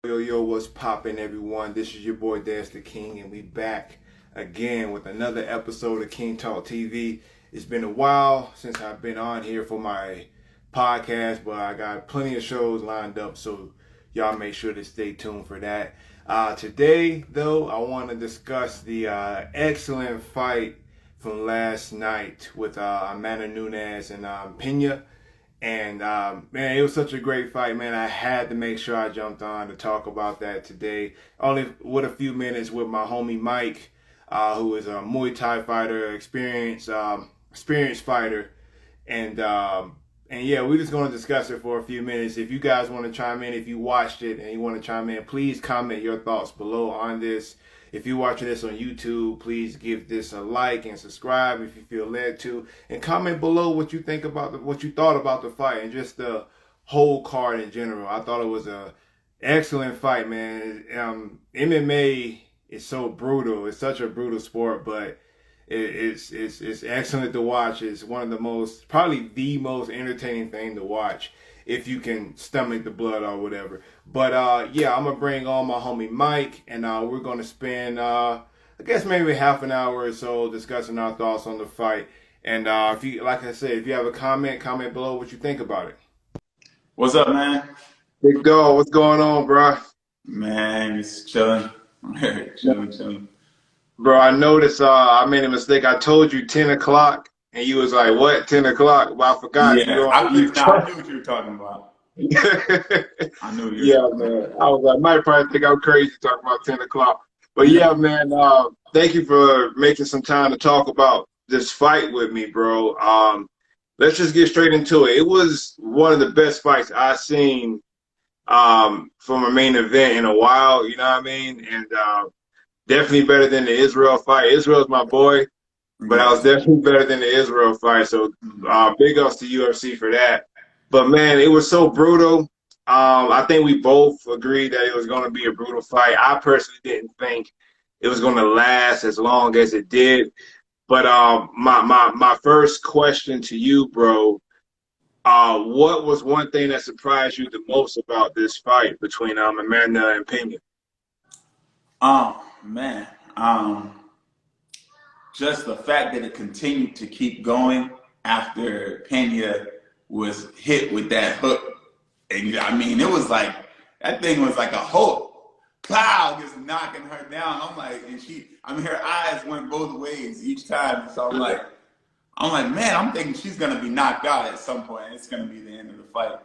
Yo, what's poppin', everyone? This is your boy Diaz the King, and we back again with another episode of King Talk TV. It's been a while since I've been on here for my podcast, but I got plenty of shows lined up, so y'all make sure to stay tuned for that. Today, though, I want to discuss the excellent fight from last night with Amanda Nunes and Pena. And man, it was such a great fight, man. I had to make sure I jumped on to talk about that today. Only with a few minutes with my homie Mike, who is a Muay Thai fighter, experienced fighter, and yeah, we're just gonna discuss it for a few minutes. If you guys want to chime in, if you watched it and you want to chime in, please comment your thoughts below on this. If you're watching this on YouTube, please give this a like and subscribe if you feel led to, and comment below what you think about what you thought about the fight and just the whole card in general. I thought it was a excellent fight, man. MMA is so brutal. It's such a brutal sport, but it's excellent to watch. It's one of the most, probably the most entertaining thing to watch if you can stomach the blood or whatever. But yeah, I'm gonna bring on my homie Mike, and we're gonna spend I guess maybe half an hour or so discussing our thoughts on the fight. And if you, like I said, if you have a comment below what you think about it. What's up, man? Big dog, what's going on, bro? Man, just chilling. chilling. Bro, I noticed I made a mistake. I told you 10 o'clock, and you was like, what, 10 o'clock? Well, I forgot. Yeah, I knew what you were talking about. I knew you. Yeah, man. I was like, might probably think I'm crazy talking about 10 o'clock. But yeah, man, thank you for making some time to talk about this fight with me, bro. Let's just get straight into it. It was one of the best fights I've seen from a main event in a while, you know what I mean? And definitely better than the Israel fight. Israel's my boy, but I was definitely better than the Israel fight. So big ups to UFC for that. But man, it was so brutal. I think we both agreed that it was going to be a brutal fight. I personally didn't think it was going to last as long as it did. But my first question to you, bro, what was one thing that surprised you the most about this fight between Amanda and Pena? Oh man, just the fact that it continued to keep going after Pena was hit with that hook. And I mean, it was like, that thing was like a hook. Plow, just knocking her down. I'm like, and her eyes went both ways each time. So I'm like, man, I'm thinking she's going to be knocked out at some point. It's going to be the end of the fight.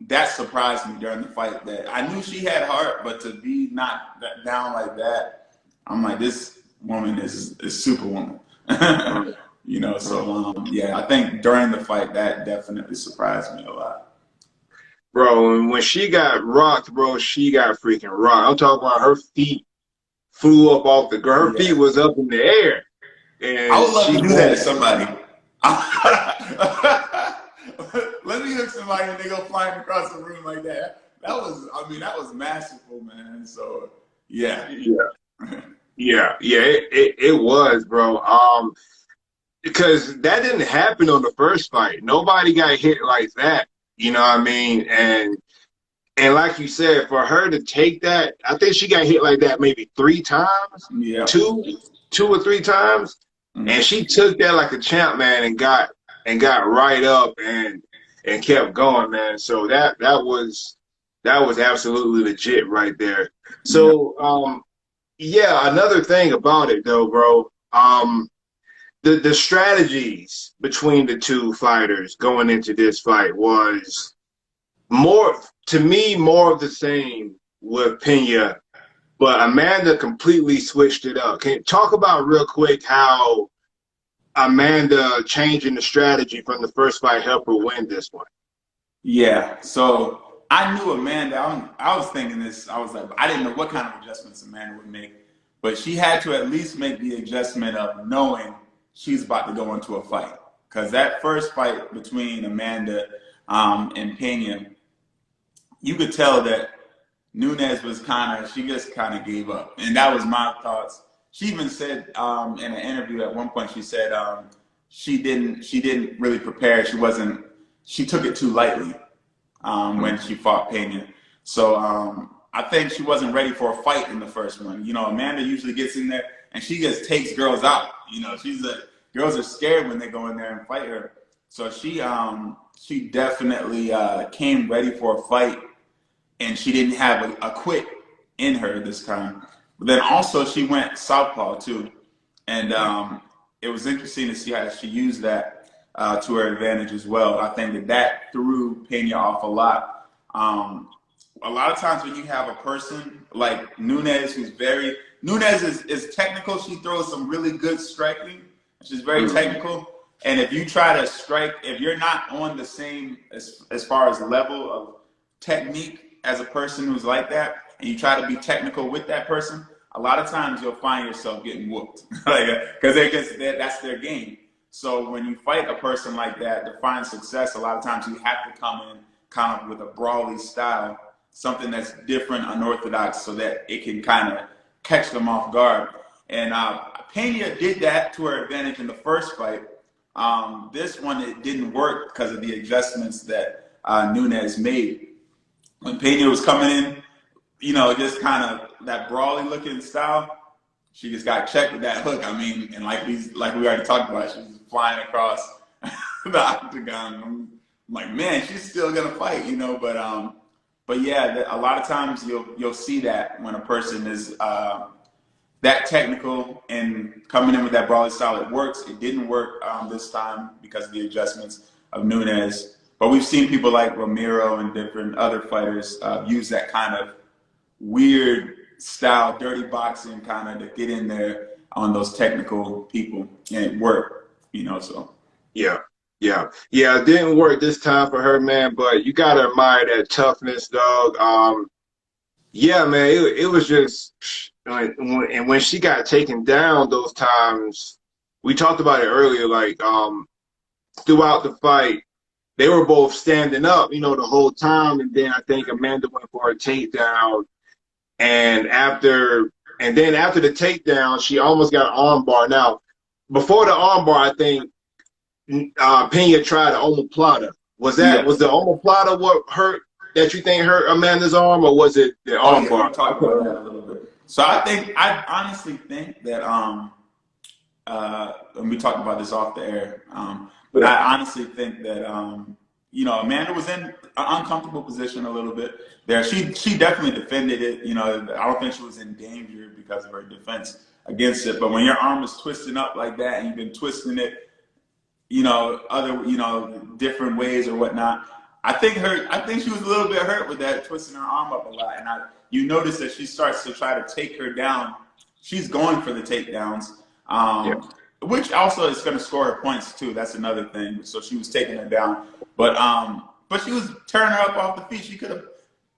That surprised me during the fight. That I knew she had heart, but to be knocked down like that, I'm like, this woman is Superwoman. You know, so yeah, I think during the fight, that definitely surprised me a lot. Bro, and when she got rocked, bro, she got freaking rocked. I'm talking about her feet flew up off the ground. Her feet was up in the air. And I would love to do that to somebody. Let me hook somebody and they go flying across the room like that. That was masterful, man. So yeah. It was, bro. Because that didn't happen on the first fight. Nobody got hit like that. You know what I mean? And like you said, for her to take that, I think she got hit like that maybe 3 times. Yeah. Two or 3 times. Mm-hmm. And she took that like a champ, man, and got right up and kept going, man. So that was absolutely legit right there. So yeah, another thing about it though, bro, the strategies between the two fighters going into this fight was more of the same with Pena, but Amanda completely switched it up. Can you talk about real quick how Amanda changing the strategy from the first fight helped her win this one? Yeah, so I knew Amanda. I was thinking this. I was like, I didn't know what kind of adjustments Amanda would make, but she had to at least make the adjustment of knowing she's about to go into a fight. Because that first fight between Amanda and Pena, you could tell that Nunes was she just kind of gave up. And that was my thoughts. She even said in an interview at one point, she said she didn't really prepare. She took it too lightly when she fought Pena. So I think she wasn't ready for a fight in the first one. You know, Amanda usually gets in there and she just takes girls out. You know, girls are scared when they go in there and fight her. So she definitely came ready for a fight, and she didn't have a quit in her this time. But then also she went southpaw too, and it was interesting to see how she used that to her advantage as well. I think that threw Pena off a lot. A lot of times when you have a person like Nunes, Nunes is technical. She throws some really good striking. She's very technical. And if you try to strike, if you're not on the same as far as level of technique as a person who's like that, and you try to be technical with that person, a lot of times you'll find yourself getting whooped, because that's their game. So when you fight a person like that to find success, a lot of times you have to come in kind of with a brawly style, something that's different, unorthodox, so that it can kind of catch them off guard. And Pena did that to her advantage in the first fight. This one, it didn't work because of the adjustments that Nunes made. When Pena was coming in, you know, just kind of that brawly looking style, she just got checked with that hook. I mean, and like we already talked about, she was flying across the octagon. I'm like, man, she's still gonna fight, you know. But yeah, a lot of times you'll see that when a person is that technical and coming in with that brawly style, it works. It didn't work this time because of the adjustments of Nunes. But we've seen people like Romero and different other fighters use that kind of weird style, dirty boxing kind of to get in there on those technical people, and it worked, you know. So Yeah. It didn't work this time for her, man, but you gotta admire that toughness, dog. Yeah, man, it was just, and when she got taken down those times, we talked about it earlier, like throughout the fight, they were both standing up, you know, the whole time, and then I think Amanda went for a takedown, and then after the takedown, she almost got an armbar. Now, before the armbar, I think Pena tried an omoplata. Was the omoplata what hurt? That you think hurt Amanda's arm, or was it the armbar? We talked about that a little bit. So I honestly think that and we talked about this off the air, but I honestly think that you know, Amanda was in an uncomfortable position a little bit there. She definitely defended it. You know, I don't think she was in danger because of her defense against it. But when your arm is twisting up like that, and you've been twisting it, you know, different ways or whatnot, I think she was a little bit hurt with that, twisting her arm up a lot. And you notice that she starts to try to take her down. She's going for the takedowns, which also is going to score her points too. That's another thing. So she was taking her down, but she was turning her up off the feet. She could have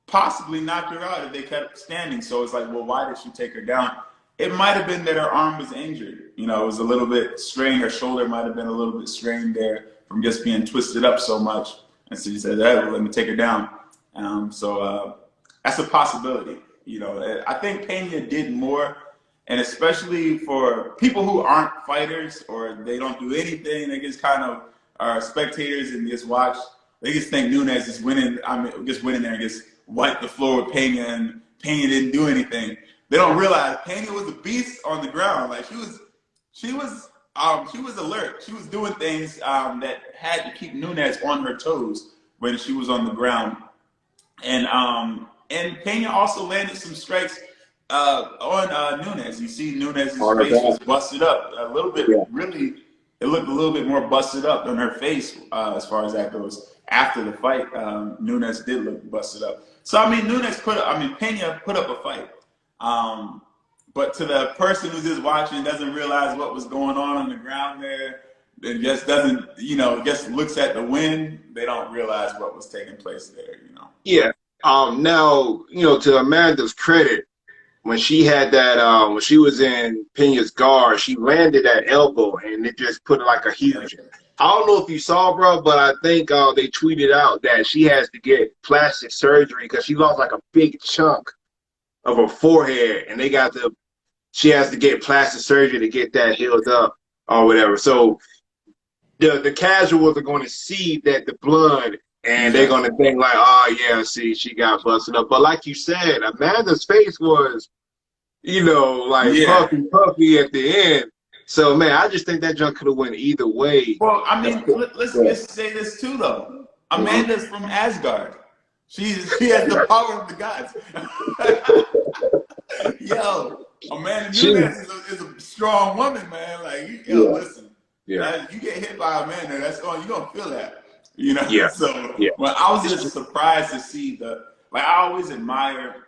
possibly knocked her out if they kept standing. So it's like, well, why did she take her down? It might have been that her arm was injured. You know, it was a little bit strained. Her shoulder might have been a little bit strained there from just being twisted up so much. And so she said, hey, well, let me take her down. So that's a possibility. You know, I think Pena did more, and especially for people who aren't fighters or they don't do anything, they just kind of are spectators and just watch. They just think Nunes is winning. I mean, just went in there and just wiped the floor with Pena, and Pena didn't do anything. They don't realize Pena was a beast on the ground. Like she was alert. She was doing things that had to keep Nunes on her toes when she was on the ground. And Pena also landed some strikes on Nunes. You see Nunes' face was busted up a little bit. Yeah. Really, it looked a little bit more busted up on her face as far as that goes. After the fight, Nunes did look busted up. So I mean, Pena put up a fight. But to the person who's just watching, doesn't realize what was going on the ground there, and just doesn't, you know, just looks at the win, they don't realize what was taking place there, you know. Yeah. Now, you know, to Amanda's credit, when she had that, when she was in Pena's guard, she landed that elbow, and it just put like a huge. I don't know if you saw, bro, but I think they tweeted out that she has to get plastic surgery because she lost like a big chunk of her forehead, and she has to get plastic surgery to get that healed up or whatever. So the casuals are going to see that the blood And they're gonna think like, oh yeah, see, she got busted up. But like you said, Amanda's face was, like Yeah. puffy at the end. So man, I just think that junk could have went either way. Well, I mean, let's just say this too, though. Mhm. Amanda's from Asgard. She has the power of the gods. Yo, Amanda Nunes is a strong woman, man. Like, listen, you get hit by Amanda, you're gonna feel that. Yeah. So Yeah. well, I was just surprised to see I always admire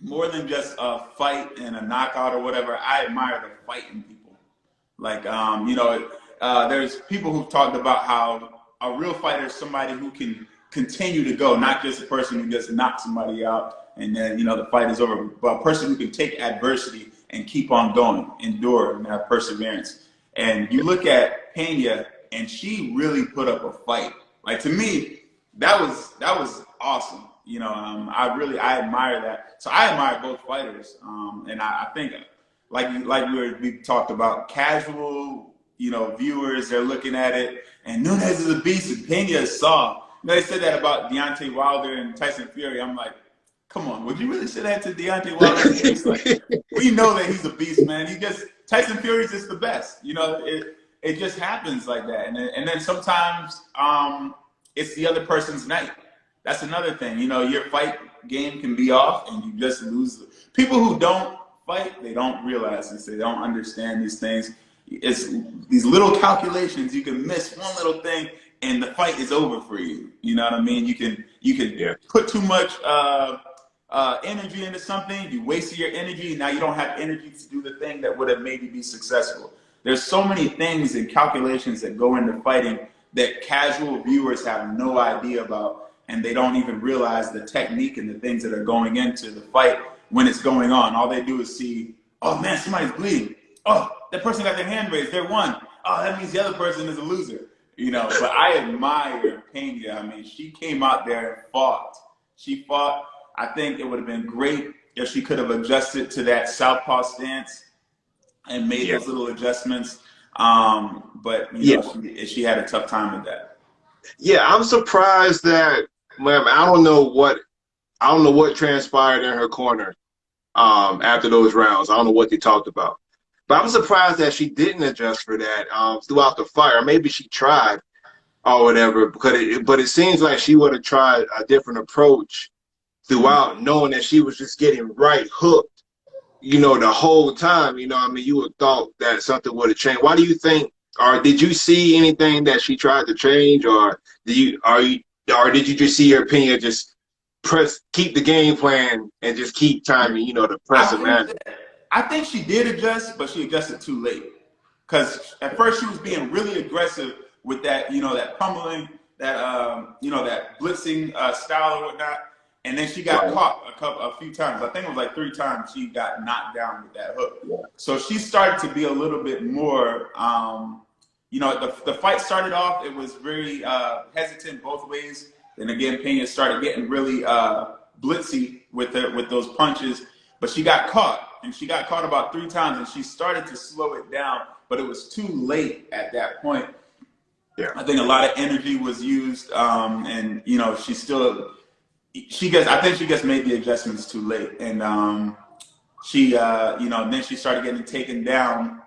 more than just a fight and a knockout or whatever. I admire the fight in people. Like, there's people who've talked about how a real fighter is somebody who can continue to go, not just a person who just knocks somebody out and then, the fight is over, but a person who can take adversity and keep on going, endure, and have perseverance. And you look at Pena, and she really put up a fight. Like, to me, that was awesome. I admire that. So I admire both fighters, and I think we talked about, casual viewers, they're looking at it, and Nunes is a beast and Pena is soft. They said that about Deontay Wilder and Tyson Fury. I'm like, come on, would you really say that to Deontay Wilder's face? Like, we know that he's a beast, man. Tyson Fury's just the best. It just happens like that, and then sometimes it's the other person's night. That's another thing. Your fight game can be off, and you just lose. People who don't fight, they don't realize this. They don't understand these things. It's these little calculations. You can miss one little thing, and the fight is over for you. You know what I mean? You can put too much energy into something. You wasted your energy. Now you don't have energy to do the thing that would have made you be successful. There's so many things and calculations that go into fighting that casual viewers have no idea about, and they don't even realize the technique and the things that are going into the fight when it's going on. All they do is see, oh man, somebody's bleeding. Oh, that person got their hand raised. They're won. Oh, that means the other person is a loser. But I admire Pena. I mean, she came out there and fought. She fought. I think it would have been great if she could have adjusted to that southpaw stance and made those little adjustments. But she had a tough time with that. Yeah, I'm surprised that, ma'am, I don't know what transpired in her corner after those rounds. I don't know what they talked about. But I'm surprised that she didn't adjust for that throughout the fight. Or maybe she tried or whatever, but it seems like she would have tried a different approach throughout, knowing that she was just getting right hooked, the whole time. I mean, you would have thought that something would have changed. Why do you think, or did you see anything that she tried to change, or did you just see her opinion just keep the game plan and just keep timing, to press Amanda? I think she did adjust, but she adjusted too late. Because at first she was being really aggressive with that, that pummeling, that that blitzing style or whatnot. And then she got caught a few times. I think it was like 3 times she got knocked down with that hook. Yeah. So she started to be a little bit more, the fight started off, it was very hesitant both ways. And again, Pena started getting really blitzy with those punches. But she got caught. And she got caught about 3 times, and she started to slow it down, but it was too late at that point. Yeah, I think a lot of energy was used, and I think she just made the adjustments too late, and then she started getting taken down,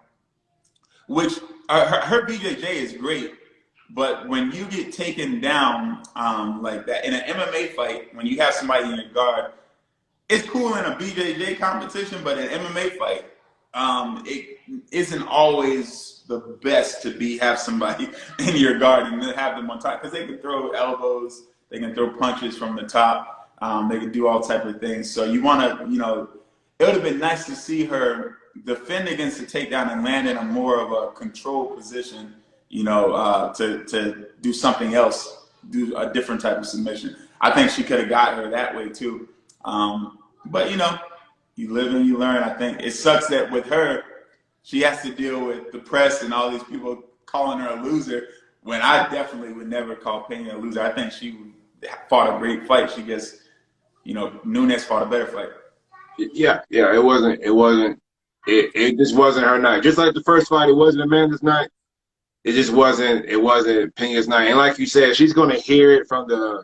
which her BJJ is great, but when you get taken down like that in an MMA fight, when you have somebody in your guard. It's cool in a BJJ competition, but in an MMA fight, it isn't always the best to have somebody in your guard and then have them on top, because they can throw elbows, they can throw punches from the top, they can do all type of things. So you want to, it would have been nice to see her defend against the takedown and land in a more of a control position, to do something else, do a different type of submission. I think she could have got her that way too. But you live and you learn. I think it sucks that with her, she has to deal with the press and all these people calling her a loser, when I definitely would never call Pena a loser. I think she fought a great fight. She just, Nunes fought a better fight. Yeah, it just wasn't her night. Just like the first fight, it wasn't Amanda's night. it just wasn't. It wasn't Pena's night. And like you said, she's going to hear it from the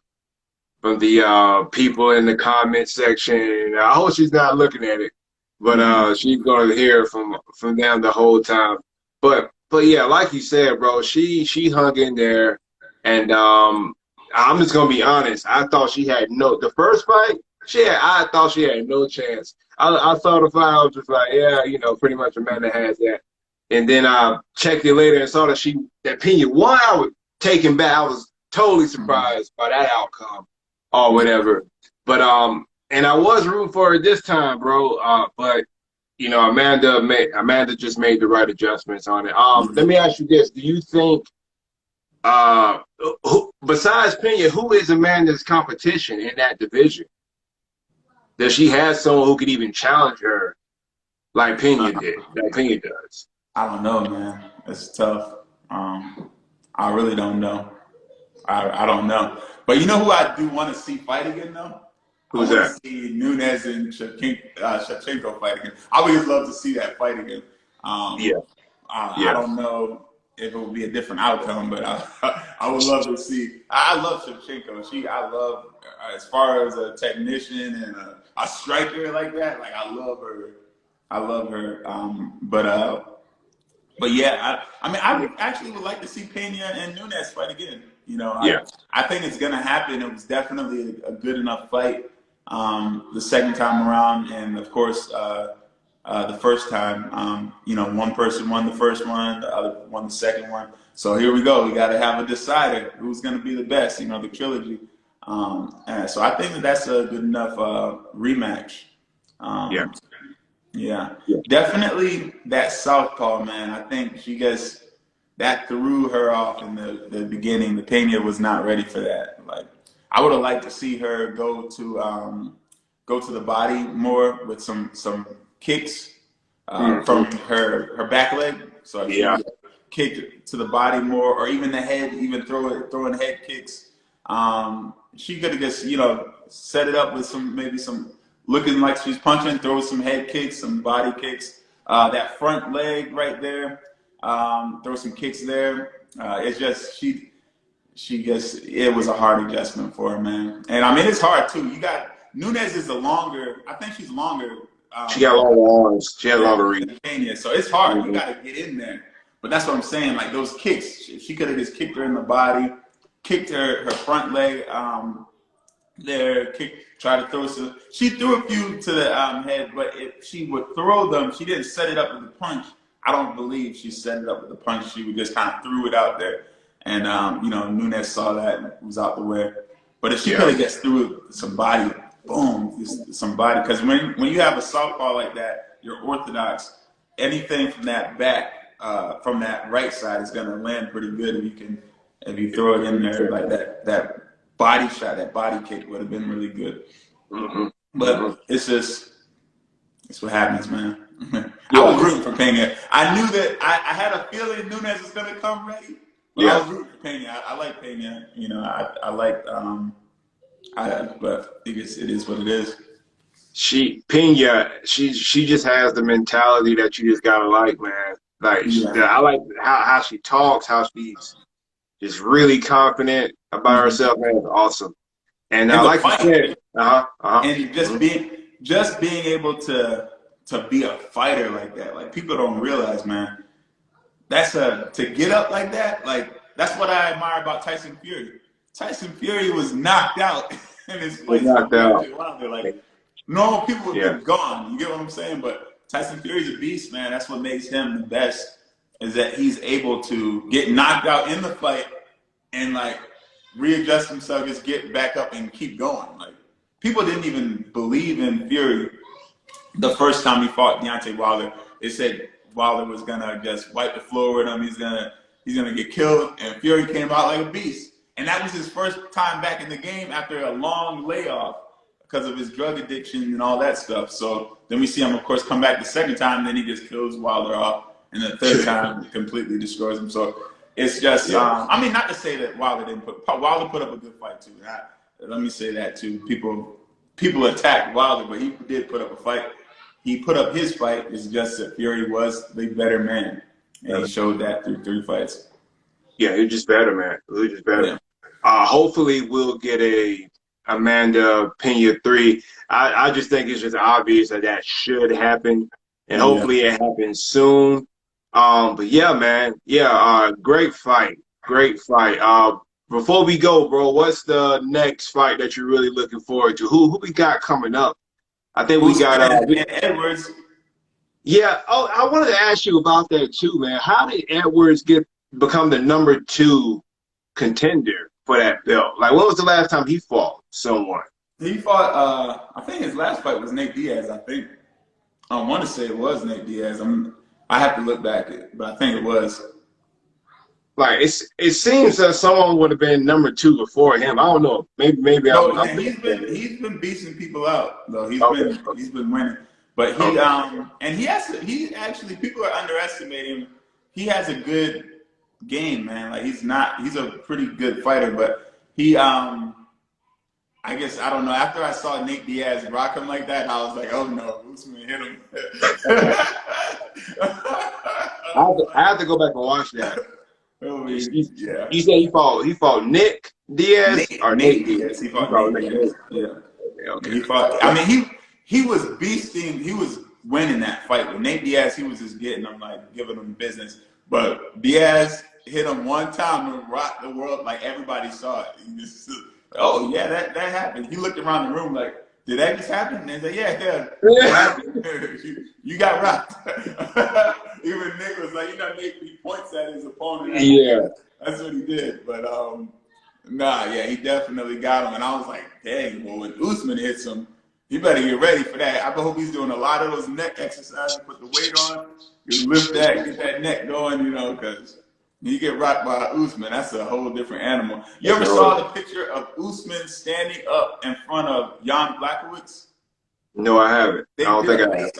people in the comment section. I hope she's not looking at it, but she's going to hear it from them the whole time. But yeah, like you said, bro, she hung in there, and I'm just gonna be honest. I thought she had the first fight. I thought she had no chance. I saw the fight. I was just like, yeah, pretty much Amanda has that. And then I checked it later and saw that Pena won. I was taken back. I was totally surprised by that outcome or whatever. But and I was rooting for her this time, bro. But Amanda just made the right adjustments on it. Let me ask you this: do you think, besides Pena, who is Amanda's competition in that division? Does she have someone who could even challenge her like Pena did? Like Pena does? I don't know, man. It's tough. I really don't know. I don't know. But you know who I do want to see fight again, though? Who's I that? want to see Nunes and Shevchenko fight again. I would just love to see that fight again. Yeah. I don't know if it would be a different outcome, but I would love to see. I love Shevchenko. I love, as far as a technician and a striker like that, like I love her. I love her. But yeah, I mean, I actually would like to see Pena and Nunes fight again. I think it's gonna happen. It was definitely a good enough fight the second time around, and of course the first time. One person won the first one, the other won the second one. So here we go. We got to have a decider. Who's gonna be the best? The trilogy. And so I think that's a good enough rematch. Yeah, definitely that southpaw, man. I think that threw her off in the beginning. The Pena was not ready for that. Like, I would have liked to see her go to the body more with some kicks from her back leg. So she kicked to the body more, or even the head, even throwing head kicks. She could have just set it up with some looking like she's punching, throw some head kicks, some body kicks. That front leg right there, throw some kicks there. It's just it was a hard adjustment for her, man. And I mean, it's hard too. You got Nunes is I think she's longer. She got longer arms. She had longer reach. So it's hard. You got to get in there. But that's what I'm saying. Like those kicks, she could have just kicked her in the body, kicked her front leg. Try to throw some. She threw a few to the head, but if she would throw them, she didn't set it up with the punch. I don't believe she set it up with the punch. She would just kind of threw it out there, and Nunes saw that and was out the way. But if she could have just threw some body, boom, some body. Because when you have a southpaw like that, you're orthodox. Anything from that back, from that right side, is going to land pretty good if you throw it in there like that. Body shot, that body kick would have been really good. But it's what happens, man. I was rooting for Pena. I knew that I had a feeling Nunes was going to come ready. But I was rooting for Pena. I like Pena. I like, but it is what it is. Pena, she just has the mentality that you just got to like, man. Like, I like how she talks, how she's just really confident about herself, man. It's awesome. And like you said, and just being able to be a fighter like that, like people don't realize, man. To get up like that, like that's what I admire about Tyson Fury. Tyson Fury was knocked out in his place. Knocked out. Like normal people would be gone. You get what I'm saying? But Tyson Fury's a beast, man. That's what makes him the best. Is that he's able to get knocked out in the fight and like readjust himself, just get back up and keep going. Like people didn't even believe in Fury the first time he fought Deontay Wilder. They said Wilder was gonna just wipe the floor with him. He's gonna get killed, and Fury came out like a beast. And that was his first time back in the game after a long layoff because of his drug addiction and all that stuff. So then we see him, of course, come back the second time. Then he just kills Wilder off. And the third time completely destroys him. So it's just, I mean, not to say that Wilder put up a good fight too. Let me say that too. People attacked Wilder, but he did put up a fight. He put up his fight. It's just that Fury was the better man, and he showed that through 3 fights. Yeah, he's just better, man. He's just better. Yeah. Hopefully we'll get a Amanda Pena 3. I just think it's just obvious that that should happen, and Yeah. hopefully it happens soon. But yeah, man, yeah, great fight, great fight. Before we go, bro, what's the next fight that you're really looking forward to? Who we got coming up? I think we got Usman and Edwards. yeah. Oh, I wanted to ask you about that too, man. How did Edwards become the number 2 contender for that belt? Like, when was the last time he fought someone? He fought. I think his last fight was Nate Diaz. I think. I want to say it was Nate Diaz. I have to look back, but I think it was. Like, it seems that someone would have been number 2 before him. I don't know. Maybe No, I'm he's been beating people out though. okay. He's been winning, but Okay. and he actually, people are underestimating him. He has a good game, man. Like, he's a pretty good fighter, but he I guess, I don't know. After I saw Nate Diaz rock him like that, I was like, oh no, Usman hit him. I have to go back and watch that. Oh, yeah. You said he fought Nick Diaz or Nate Diaz? Yes, he fought Nate Diaz. Yeah. Okay. He fought. I mean, he was beasting. He was winning that fight. With Nate Diaz, he was just getting him, like, giving him business. But Diaz hit him one time and rocked the world. Like, everybody saw it. He just, oh yeah, that happened. He looked around the room like, did that just happen? And they said, yeah. What happened? you got rocked. Even Nick was like, Nick, he points at his opponent. Yeah. That's what he did. But nah, yeah, he definitely got him. And I was like, dang, well, when Usman hits him, he better get ready for that. I hope he's doing a lot of those neck exercises, put the weight on, you lift that, get that neck going, because you get rocked by Usman, that's a whole different animal. You ever saw the picture of Usman standing up in front of Jan Blachowicz? No, I haven't. I don't think I have.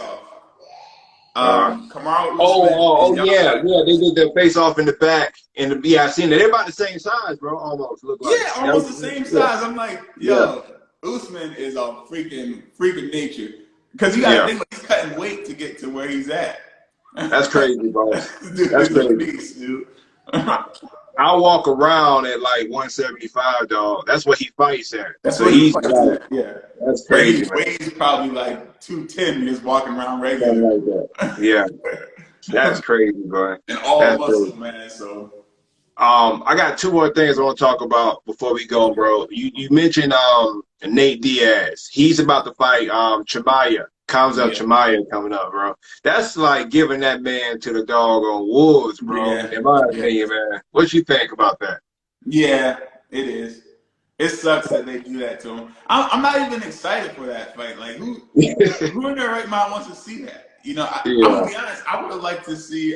Kamaru Oh, Usman. yeah. They did their face off in the back, and yeah, I seen it. They're about the same size, bro. Almost look like. Yeah, almost the same size. I'm like, yo, Usman is a freaking nature, because you got to think, like, he's cutting weight to get to where he's at. That's crazy, bro. Dude, That's crazy. beast, dude. I'll walk around at like 175, dog. That's what he fights at. That's so what he's at. Yeah. That's crazy. He weighs probably like 210 just walking around regular. Something like that. Yeah. That's crazy, bro. And all That's muscles, crazy. man. So I got 2 more things I want to talk about before we go, bro. You mentioned Nate Diaz. He's about to fight Chimaev. Chimaev coming up, bro. That's like giving that man to the doggone wolves, bro. Yeah. In my opinion, man. What you think about that? Yeah, it is. It sucks that they do that to him. I'm not even excited for that fight. Like, who in their right mind wants to see that? I'm gonna be honest. I would have liked to see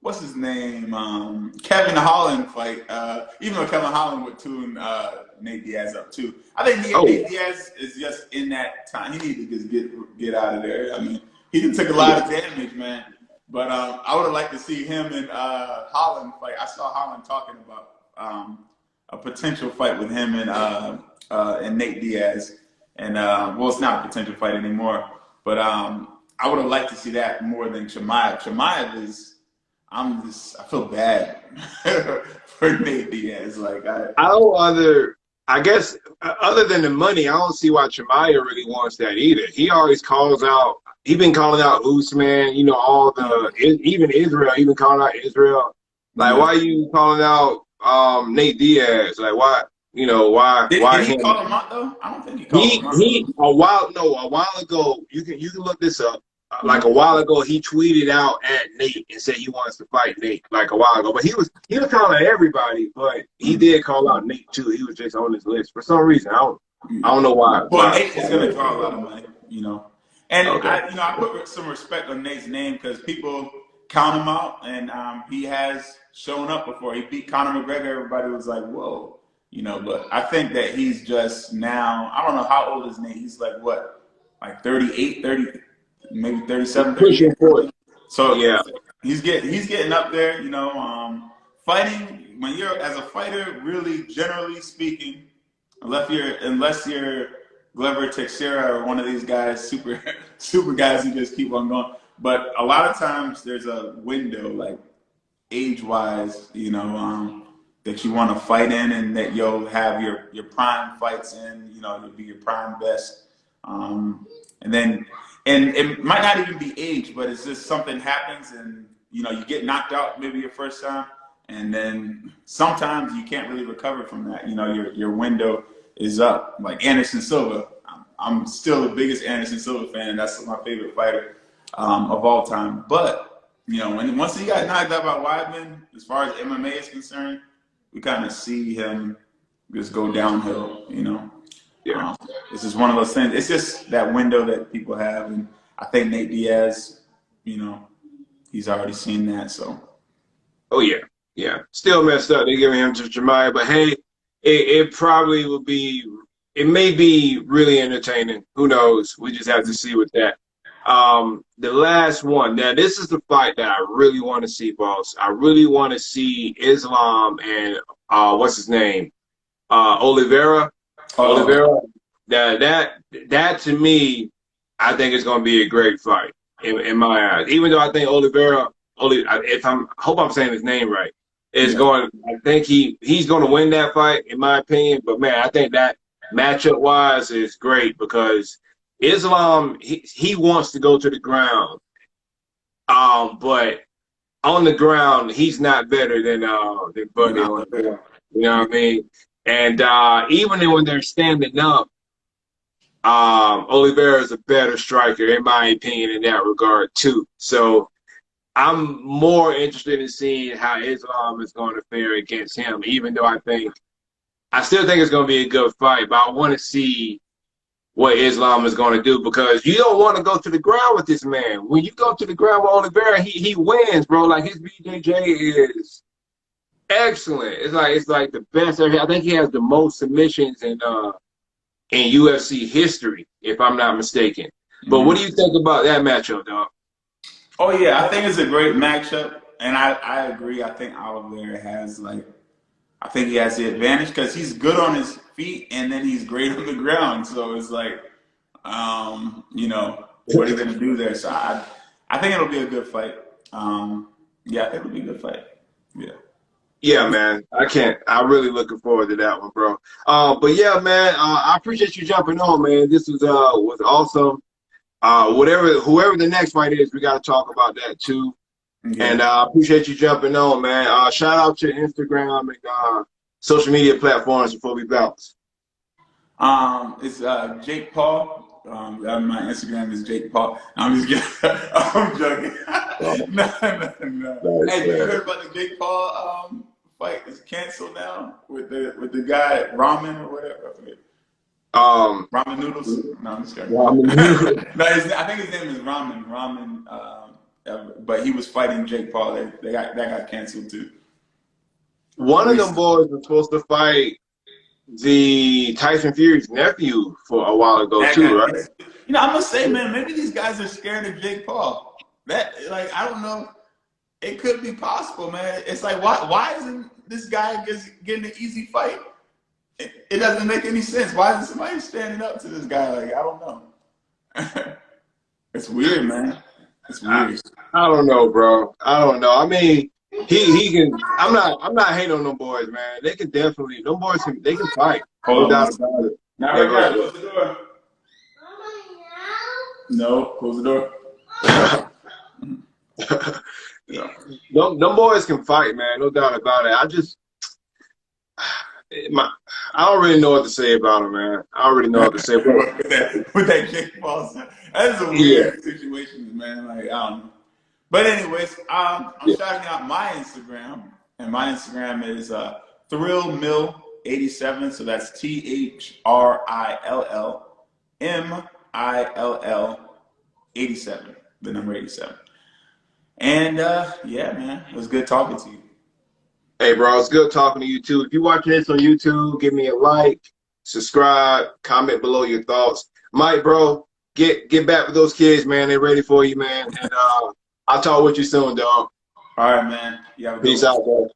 what's his name, Kevin Holland fight. Even though Kevin Holland would tune Nate Diaz up too. I think Nate Diaz is just in that time. He needs to just get out of there. I mean, he done took a lot of damage, man. But I would have liked to see him and Holland fight. I saw Holland talking about a potential fight with him and Nate Diaz. And well, it's not a potential fight anymore. But I would have liked to see that more than Chimaev. Chimaev is. I feel bad for Nate Diaz. Like, I guess other than the money, I don't see why Chimaev really wants that either. He always calls out. He been calling out Usman. Even Israel. He been calling out Israel. Like, why are you calling out Nate Diaz? Like, why? Why? Did why he him? call him out though? I don't think he called him out. A while ago. You can look this up. Like a while ago, he tweeted out at Nate and said he wants to fight Nate. Like a while ago, but he was calling out everybody, but he did call out Nate too. He was just on his list for some reason. I don't know why. Well, Nate is gonna draw a lot of money, And okay. I put some respect on Nate's name because people count him out, and he has shown up before. He beat Conor McGregor. Everybody was like, whoa, But I think that he's just now. I don't know how old is Nate. He's like what, like 38, 30. Maybe 37, 38. So yeah, he's getting up there, fighting when you're as a fighter, really generally speaking, unless you're Glover Teixeira or one of these guys, super guys who just keep on going. But a lot of times there's a window, like age-wise, that you want to fight in, and that you'll have your prime fights in. You'll be your prime best. And it might not even be age, but it's just something happens, and you get knocked out maybe your first time, and then sometimes you can't really recover from that. Your window is up. Like Anderson Silva, I'm still the biggest Anderson Silva fan. That's my favorite fighter of all time. But once he got knocked out by Weidman, as far as MMA is concerned, we kind of see him just go downhill. Yeah. This is one of those things. It's just that window that people have, and I think Nate Diaz, he's already seen that. So. Oh yeah. Still messed up. They're giving him to Jemiah, but hey, it probably will be. It may be really entertaining. Who knows? We just have to see with that. The last one. Now, this is the fight that I really want to see, boss. I really want to see Islam and what's his name, Oliveira. Oliveira, that to me, I think is going to be a great fight in my eyes. Even though I think Oliveira, hope I'm saying his name right, is going. I think he's going to win that fight in my opinion. But man, I think that matchup wise is great because Islam he wants to go to the ground, but on the ground he's not better than Buddy on the ground. You know what I mean? And even when they're standing up, Oliveira is a better striker, in my opinion, in that regard, too. So I'm more interested in seeing how Islam is going to fare against him, even though I still think it's going to be a good fight, but I want to see what Islam is going to do because you don't want to go to the ground with this man. When you go to the ground with Oliveira, he wins, bro. Like his BJJ is excellent. It's like the best ever. I think he has the most submissions in UFC history, if I'm not mistaken. But what do you think about that matchup, dog? Oh yeah, I think it's a great matchup, and I agree. I think Oliveira has I think he has the advantage because he's good on his feet and then he's great on the ground. So it's like, what are you gonna do there? So I think it'll be a good fight. Yeah, I think it'll be a good fight. Yeah. Yeah, man. I'm really looking forward to that one, bro. But yeah, man, I appreciate you jumping on, man. This was awesome. Whoever the next fight is, we got to talk about that too. Yeah. And I appreciate you jumping on, man. Shout out to Instagram and social media platforms before we bounce. It's Jake Paul. My Instagram is Jake Paul. I'm just kidding. I'm joking. No. Hey, you heard about the Jake Paul fight? It's canceled now with the guy Ramen or whatever. Ramen noodles. No, I'm just kidding. Ramen noodles. No, I think his name is Ramen. But he was fighting Jake Paul. That got canceled too. One of them boys was supposed to fight the Tyson Fury's nephew for a while ago too, right? I'm gonna say, man, maybe these guys are scared of Jake Paul. I don't know. It could be possible, man. It's like, why isn't this guy just getting an easy fight? It doesn't make any sense. Why isn't somebody standing up to this guy? I don't know. It's weird, man. It's weird. I don't know, bro. I don't know. I mean, he can. I'm not hating on them boys, man. They can definitely. Them boys can fight. No doubt about it. Not right now. Close the door. No, close the door. Yeah. Them boys can fight, man. No doubt about it. I don't really know what to say about him, man. I don't really know what to say about him. with that Jake Paul stuff. That's a weird situation, man. I don't know. But anyways, I'm shouting out my Instagram, and my Instagram is ThrillMill87. So that's ThrillMill87, the number 87. And yeah, man, it was good talking to you. Hey, bro, it's good talking to you too. If you're watching this on YouTube, give me a like, subscribe, comment below your thoughts. Mike, bro, get back with those kids, man. They're ready for you, man. And I'll talk with you soon, dog. All right, man. You have a good Peace out, bro.